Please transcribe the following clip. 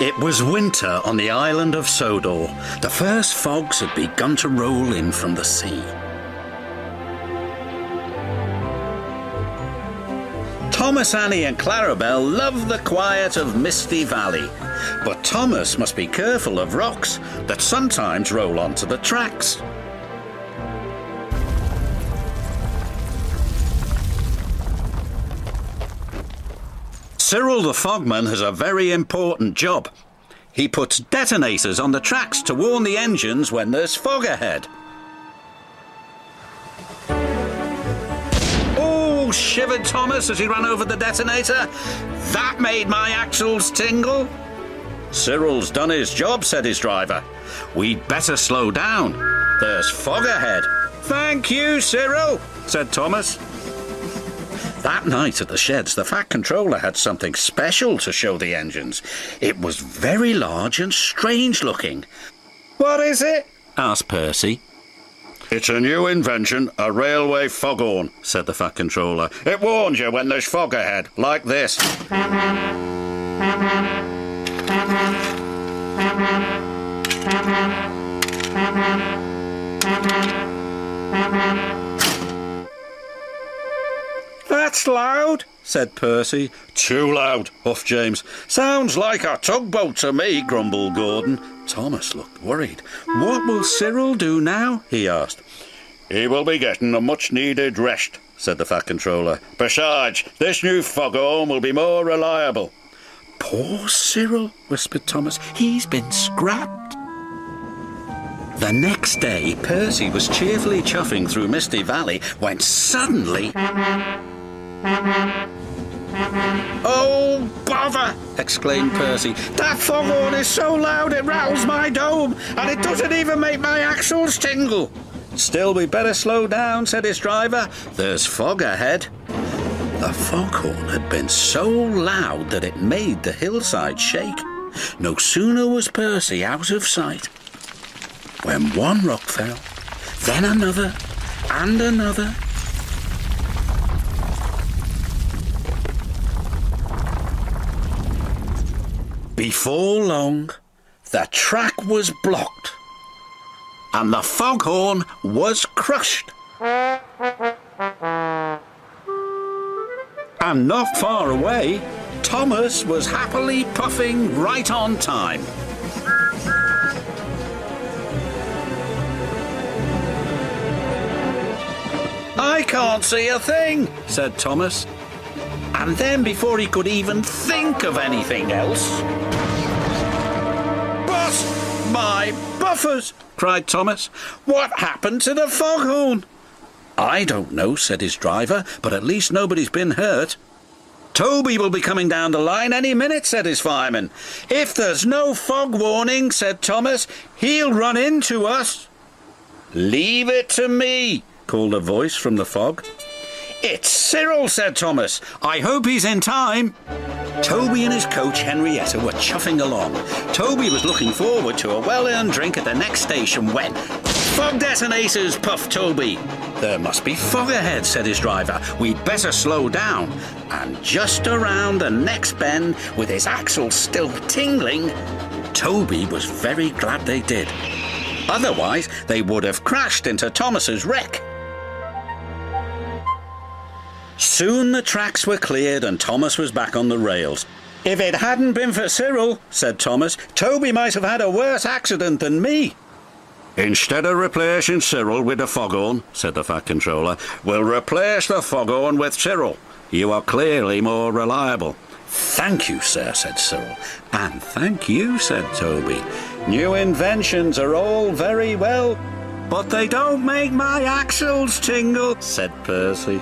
It was winter on the island of Sodor. The first fogs had begun to roll in from the sea. Thomas, Annie and Clarabelle loved the quiet of Misty Valley, but Thomas must be careful of rocks that sometimes roll onto the tracks. Cyril the Fogman has a very important job. He puts detonators on the tracks to warn the engines when there's fog ahead. Oh, shivered Thomas as he ran over the detonator. That made my axles tingle. Cyril's done his job, said his driver. We'd better slow down. There's fog ahead. Thank you, Cyril, said Thomas. That night at the sheds, the Fat Controller had something special to show the engines. It was very large and strange looking. What is it? Asked Percy. It's a new invention, a railway foghorn, said the Fat Controller. It warns you when there's fog ahead, like this. That's loud, said Percy. Too loud, huffed James. Sounds like a tugboat to me, grumbled Gordon. Thomas looked worried. What will Cyril do now? He asked. He will be getting a much-needed rest, said the Fat Controller. Besides, this new foghorn will be more reliable. Poor Cyril, whispered Thomas. He's been scrapped. The next day, Percy was cheerfully chuffing through Misty Valley when suddenly... Oh, bother! Exclaimed Percy. That foghorn is so loud it rattles my dome, and it doesn't even make my axles tingle. Still, we'd better slow down, said his driver. There's fog ahead. The foghorn had been so loud that it made the hillside shake. No sooner was Percy out of sight when one rock fell, then another, and another. Before long, the track was blocked, and the foghorn was crushed. And not far away, Thomas was happily puffing right on time. I can't see a thing, said Thomas. And then before he could even think of anything else... But my buffers, cried Thomas. What happened to the foghorn? I don't know, said his driver, but at least nobody's been hurt. Toby will be coming down the line any minute, said his fireman. If there's no fog warning, said Thomas, he'll run into us. Leave it to me, called a voice from the fog. It's Cyril, said Thomas. I hope he's in time. Toby and his coach Henrietta were chuffing along. Toby was looking forward to a well-earned drink at the next station when... Fog detonators, puffed Toby. There must be fog ahead, said his driver. We'd better slow down. And just around the next bend, with his axles still tingling, Toby was very glad they did. Otherwise, they would have crashed into Thomas's wreck. Soon the tracks were cleared and Thomas was back on the rails. If it hadn't been for Cyril, said Thomas, Toby might have had a worse accident than me. Instead of replacing Cyril with the foghorn, said the Fat Controller, we'll replace the foghorn with Cyril. You are clearly more reliable. Thank you, sir, said Cyril. And thank you, said Toby. New inventions are all very well, but they don't make my axles tingle, said Percy.